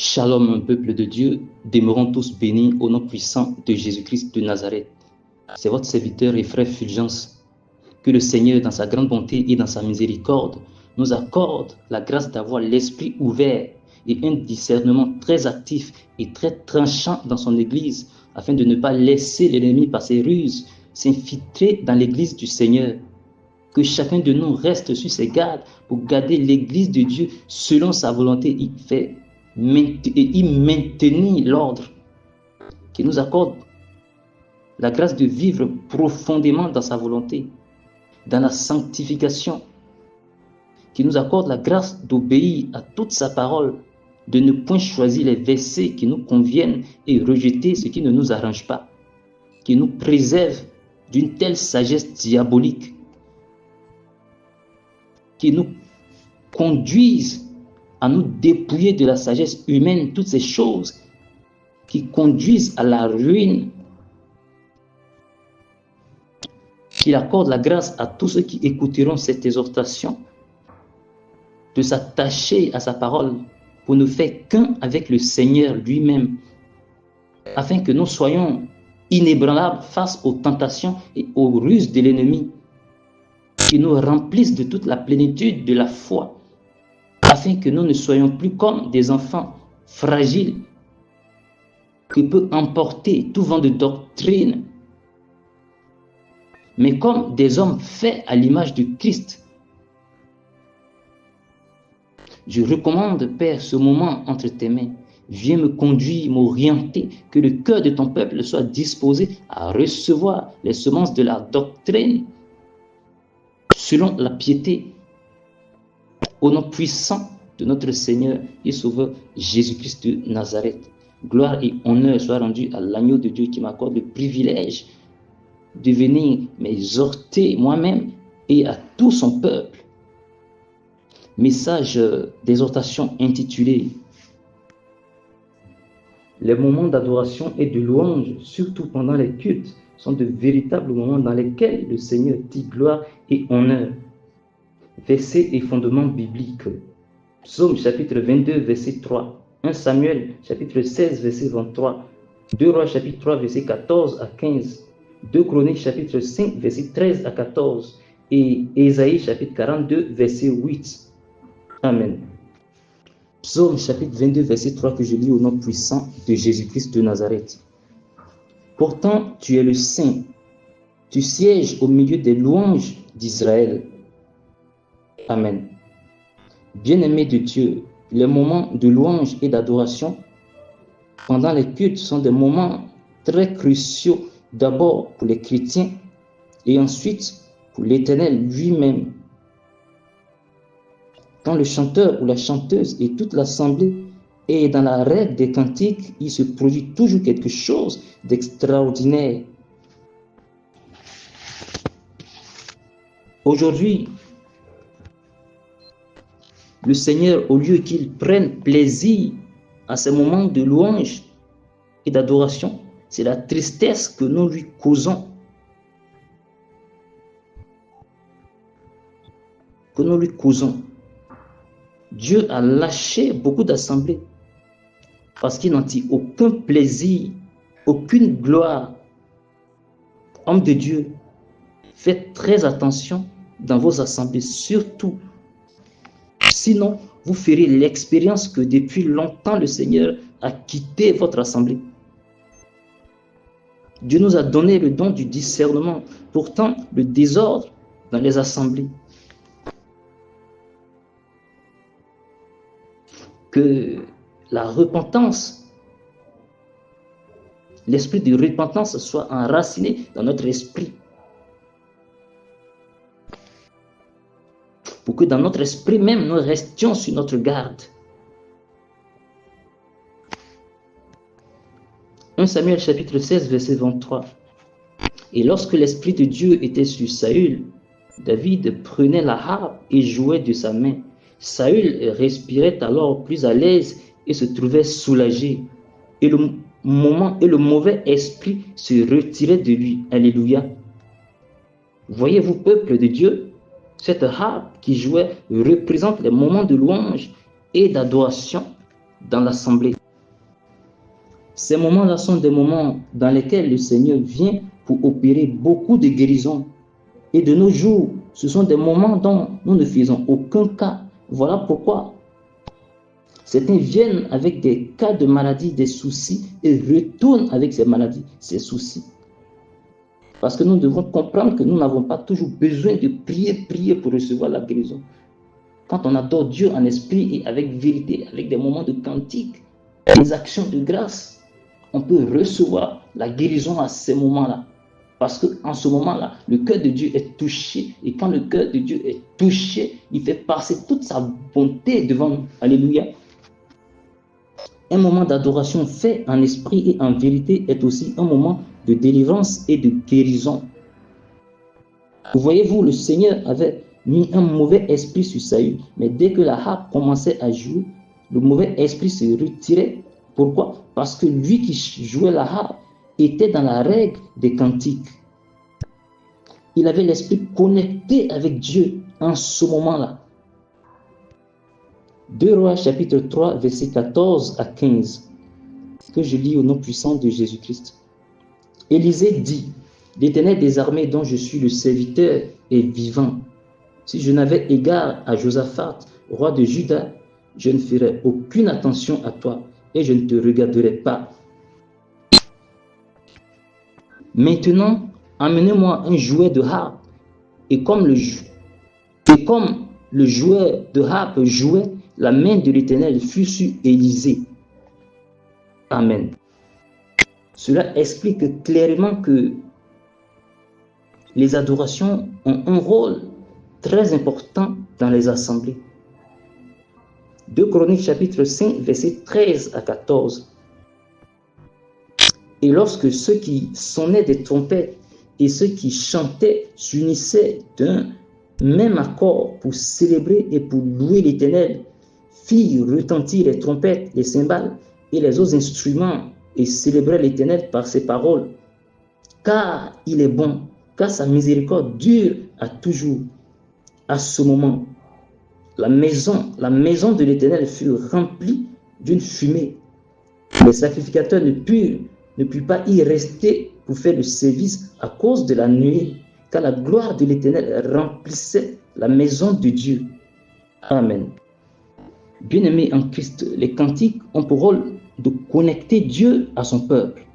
Shalom, peuple de Dieu, demeurons tous bénis au nom puissant de Jésus-Christ de Nazareth. C'est votre serviteur et frère Fulgence. Que le Seigneur, dans sa grande bonté et dans sa miséricorde, nous accorde la grâce d'avoir l'esprit ouvert et un discernement très actif et très tranchant dans son Église, afin de ne pas laisser l'ennemi par ses ruses s'infiltrer dans l'Église du Seigneur. Que chacun de nous reste sur ses gardes pour garder l'Église de Dieu selon sa volonté et y maintenir l'ordre. Qu'il nous accorde la grâce de vivre profondément dans sa volonté, dans la sanctification. Qu'il nous accorde la grâce d'obéir à toute sa parole, de ne point choisir les versets qui nous conviennent et rejeter ce qui ne nous arrange pas. Qu'il nous préserve d'une telle sagesse diabolique, qui nous conduise à nous dépouiller de la sagesse humaine, toutes ces choses qui conduisent à la ruine. Qu'il accorde la grâce à tous ceux qui écouteront cette exhortation de s'attacher à sa parole pour ne faire qu'un avec le Seigneur lui-même, afin que nous soyons inébranlables face aux tentations et aux ruses de l'ennemi, qui nous remplissent de toute la plénitude de la foi, afin que nous ne soyons plus comme des enfants fragiles que peut emporter tout vent de doctrine, mais comme des hommes faits à l'image de Christ. Je recommande, Père, ce moment entre tes mains. Viens me conduire, m'orienter, que le cœur de ton peuple soit disposé à recevoir les semences de la doctrine selon la piété, au nom puissant de notre Seigneur et Sauveur Jésus-Christ de Nazareth. Gloire et honneur soient rendus à l'agneau de Dieu qui m'accorde le privilège de venir m'exhorter moi-même et à tout son peuple. Message d'exhortation intitulé « Les moments d'adoration et de louange, surtout pendant les cultes, sont de véritables moments dans lesquels le Seigneur dit gloire et honneur. » Versets et fondements bibliques. Psaume chapitre 22, verset 3. 1 Samuel chapitre 16, verset 23. 2 Rois chapitre 3, verset 14 à 15. 2 Chroniques chapitre 5, verset 13 à 14. Et Ésaïe chapitre 42, verset 8. Amen. Psaume chapitre 22, verset 3 que je lis au nom puissant de Jésus-Christ de Nazareth. Pourtant, tu es le Saint. Tu sièges au milieu des louanges d'Israël. Amen. Bien-aimés de Dieu, les moments de louange et d'adoration pendant les cultes sont des moments très cruciaux, d'abord pour les chrétiens et ensuite pour l'Éternel lui-même. Quand le chanteur ou la chanteuse et toute l'assemblée est dans la règle des cantiques, il se produit toujours quelque chose d'extraordinaire. Aujourd'hui, le Seigneur, au lieu qu'il prenne plaisir à ces moments de louange et d'adoration, c'est la tristesse que nous lui causons. Dieu a lâché beaucoup d'assemblées parce qu'il n'en tire aucun plaisir, aucune gloire. Hommes de Dieu, faites très attention dans vos assemblées, surtout. Sinon, vous ferez l'expérience que depuis longtemps le Seigneur a quitté votre assemblée. Dieu nous a donné le don du discernement, pourtant le désordre dans les assemblées. Que la repentance, l'esprit de repentance soit enraciné dans notre esprit. Pour que dans notre esprit même, nous restions sur notre garde. 1 Samuel chapitre 16, verset 23. Et lorsque l'Esprit de Dieu était sur Saül, David prenait la harpe et jouait de sa main. Saül respirait alors plus à l'aise et se trouvait soulagé. Et le mauvais esprit se retirait de lui. Alléluia. Voyez-vous, peuple de Dieu, cette harpe qui jouait représente les moments de louange et d'adoration dans l'assemblée. Ces moments-là sont des moments dans lesquels le Seigneur vient pour opérer beaucoup de guérisons. Et de nos jours, ce sont des moments dont nous ne faisons aucun cas. Voilà pourquoi certains viennent avec des cas de maladie, des soucis, et retournent avec ces maladies, ces soucis. Parce que nous devons comprendre que nous n'avons pas toujours besoin de prier pour recevoir la guérison. Quand on adore Dieu en esprit et avec vérité, avec des moments de cantique, des actions de grâce, on peut recevoir la guérison à ces moments-là. Parce qu'en ce moment-là, le cœur de Dieu est touché. Et quand le cœur de Dieu est touché, il fait passer toute sa bonté devant nous. Alléluia. Un moment d'adoration fait en esprit et en vérité est aussi un moment de délivrance et de guérison. Vous voyez-vous, le Seigneur avait mis un mauvais esprit sur Saül. Mais dès que la harpe commençait à jouer, le mauvais esprit se retirait. Pourquoi? Parce que lui qui jouait la harpe était dans la règle des cantiques. Il avait l'esprit connecté avec Dieu en ce moment-là. 2 Rois chapitre 3, versets 14 à 15, que je lis au nom puissant de Jésus-Christ. Élisée dit, l'Éternel des armées dont je suis le serviteur est vivant. Si je n'avais égard à Josaphat, roi de Juda, je ne ferais aucune attention à toi et je ne te regarderai pas. Maintenant, amenez-moi un jouet de harpe. Et comme le joueur de harpe jouait, la main de l'Éternel fut sur Élisée. Amen. Cela explique clairement que les adorations ont un rôle très important dans les assemblées. 2 Chroniques chapitre 5, versets 13 à 14. Et lorsque ceux qui sonnaient des trompettes et ceux qui chantaient s'unissaient d'un même accord pour célébrer et pour louer l'Éternel, firent retentir les trompettes, les cymbales et les autres instruments et célébraient l'Éternel par ses paroles. Car il est bon, car sa miséricorde dure à toujours. À ce moment, la maison de l'Éternel fut remplie d'une fumée. Les sacrificateurs ne purent pas y rester pour faire le service à cause de la nuée, car la gloire de l'Éternel remplissait la maison de Dieu. Amen. Bien-aimés en Christ, les cantiques ont pour rôle de connecter Dieu à son peuple.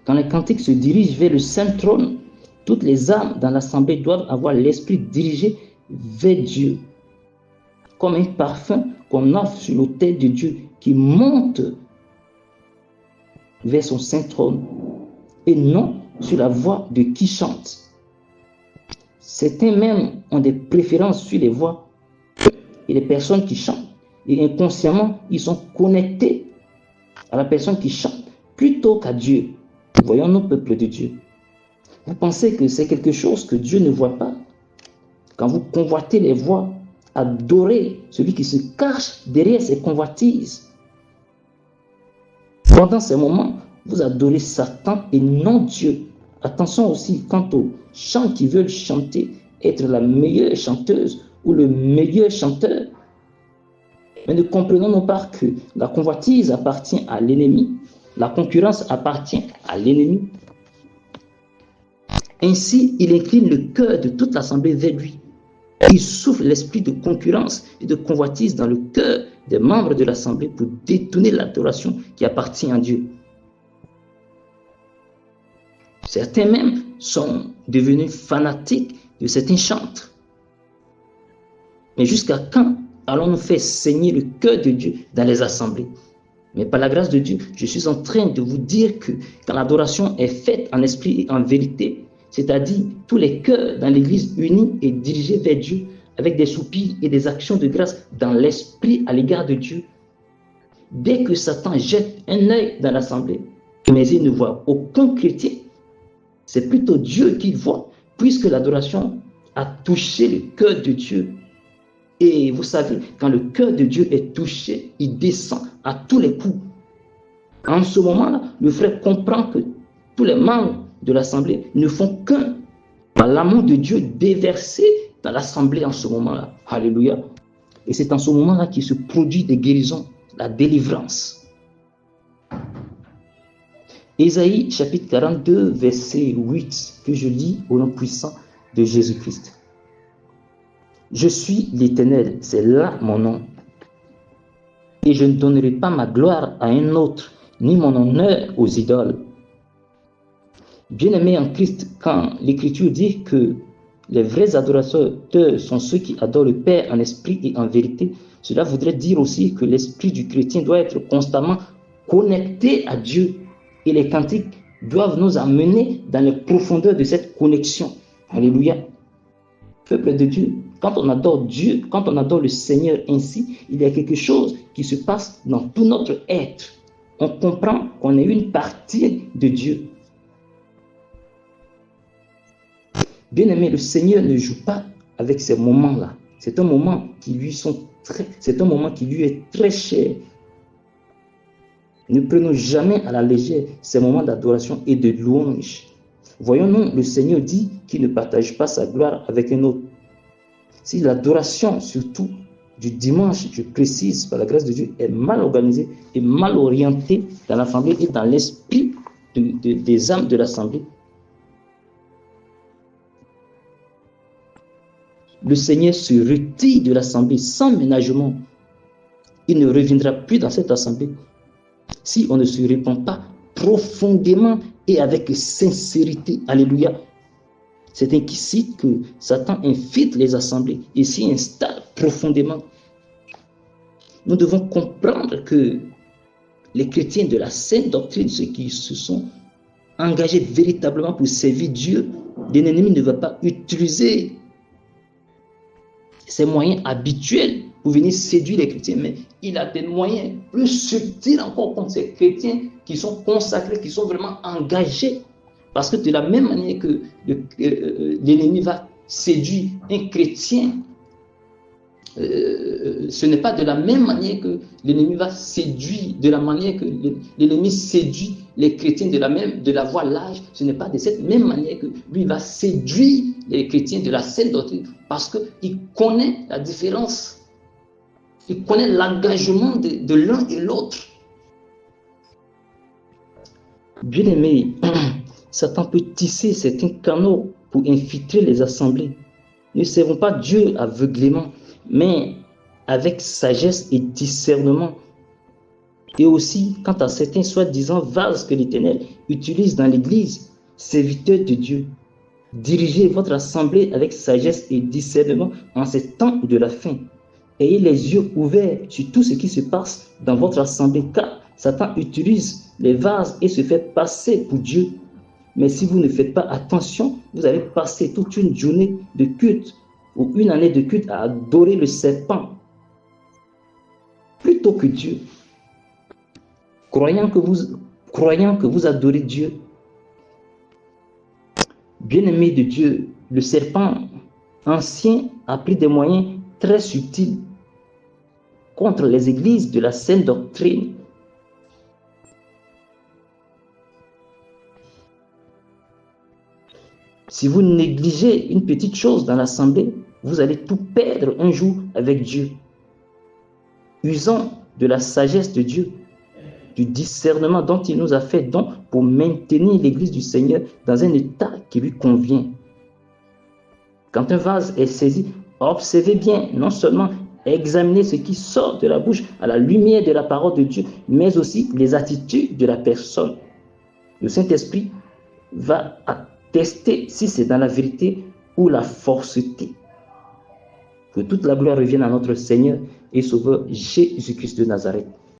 Quand les cantiques se dirigent vers le saint trône, toutes les âmes dans l'assemblée doivent avoir l'esprit dirigé vers Dieu, comme un parfum qu'on offre sur l'autel de Dieu qui monte vers son saint trône et non sur la voix de qui chante. Certains même ont des préférences sur les voix et les personnes qui chantent et inconsciemment ils sont connectés à la personne qui chante plutôt qu'à Dieu. Voyons nos peuples de Dieu. Vous pensez que c'est quelque chose que Dieu ne voit pas? Quand vous convoitez les voix, adorez celui qui se cache derrière ces convoitises. Pendant ces moments, vous adorez Satan et non Dieu. Attention aussi quant aux chants qui veulent chanter, être la meilleure chanteuse ou le meilleur chanteur. Mais ne comprenons pas que la convoitise appartient à l'ennemi, la concurrence appartient à l'ennemi. Ainsi, il incline le cœur de toute l'assemblée vers lui. Il souffle l'esprit de concurrence et de convoitise dans le cœur des membres de l'assemblée pour détourner l'adoration qui appartient à Dieu. Certains même sont devenus fanatiques de certains chantres. Mais jusqu'à quand allons-nous faire saigner le cœur de Dieu dans les assemblées? Mais par la grâce de Dieu, je suis en train de vous dire que quand l'adoration est faite en esprit et en vérité, c'est-à-dire tous les cœurs dans l'église unis et dirigés vers Dieu, avec des soupirs et des actions de grâce dans l'esprit à l'égard de Dieu, dès que Satan jette un œil dans l'assemblée, mais il ne voit aucun chrétien, c'est plutôt Dieu qu'il voit, puisque l'adoration a touché le cœur de Dieu. Et vous savez, quand le cœur de Dieu est touché, il descend à tous les coups. En ce moment-là, le frère comprend que tous les membres de l'assemblée ne font qu'un par l'amour de Dieu déversé dans l'assemblée en ce moment-là. Alléluia. Et c'est en ce moment-là qu'il se produit des guérisons. la délivrance. Ésaïe chapitre 42, verset 8, que je lis au nom puissant de Jésus-Christ. Je suis l'Éternel, c'est là mon nom. Et je ne donnerai pas ma gloire à un autre, ni mon honneur aux idoles. Bien-aimés en Christ, quand l'Écriture dit que les vrais adorateurs sont ceux qui adorent le Père en esprit et en vérité, cela voudrait dire aussi que l'esprit du chrétien doit être constamment connecté à Dieu. Et les cantiques doivent nous amener dans les profondeurs de cette connexion. Alléluia. Peuple de Dieu, quand on adore Dieu, quand on adore le Seigneur ainsi, il y a quelque chose qui se passe dans tout notre être. On comprend qu'on est une partie de Dieu. Bien-aimé, le Seigneur ne joue pas avec ces moments-là. C'est un moment qui lui est très cher. Ne prenons jamais à la légère ces moments d'adoration et de louange. Voyons-nous, le Seigneur dit qu'il ne partage pas sa gloire avec un autre. Si l'adoration, surtout du dimanche, je précise par la grâce de Dieu, est mal organisée et mal orientée dans l'assemblée et dans l'esprit des âmes de l'assemblée, le Seigneur se retire de l'assemblée sans ménagement. Il ne reviendra plus dans cette assemblée si on ne se répand pas profondément et avec sincérité. Alléluia. C'est ainsi que Satan infiltre les assemblées et s'y installe profondément. Nous devons comprendre que les chrétiens de la sainte doctrine, ceux qui se sont engagés véritablement pour servir Dieu, l'ennemi ne va pas utiliser ses moyens habituels pour venir séduire les chrétiens, mais il a des moyens plus subtils encore contre ces chrétiens qui sont consacrés, qui sont vraiment engagés. Parce que de la même manière que l'ennemi va séduire un chrétien, ce n'est pas de la même manière que l'ennemi va séduire, de la manière que l'ennemi séduit les chrétiens de la voie large, ce n'est pas de cette même manière que lui va séduire les chrétiens de la sainte doctrine, parce qu'il connaît la différence, il connaît l'engagement de l'un et l'autre. Bien-aimé, Satan peut tisser certains canaux pour infiltrer les assemblées. Ne servons pas Dieu aveuglément, mais avec sagesse et discernement. Et aussi, quant à certains soi-disant vases que l'Éternel utilise dans l'Église, serviteurs de Dieu, dirigez votre assemblée avec sagesse et discernement en ces temps de la fin. Ayez les yeux ouverts sur tout ce qui se passe dans votre assemblée, car Satan utilise les vases et se fait passer pour Dieu. Mais si vous ne faites pas attention, vous allez passer toute une journée de culte ou une année de culte à adorer le serpent plutôt que Dieu. Croyant que vous adorez Dieu. Bien-aimé de Dieu, le serpent ancien a pris des moyens très subtils contre les églises de la sainte doctrine. Si vous négligez une petite chose dans l'assemblée, vous allez tout perdre un jour avec Dieu. Usons de la sagesse de Dieu, du discernement dont il nous a fait don pour maintenir l'Église du Seigneur dans un état qui lui convient. Quand un vase est saisi, observez bien, non seulement examinez ce qui sort de la bouche à la lumière de la parole de Dieu, mais aussi les attitudes de la personne. Le Saint-Esprit va tester si c'est dans la vérité ou la fausseté. Que toute la gloire revienne à notre Seigneur et Sauveur Jésus-Christ de Nazareth.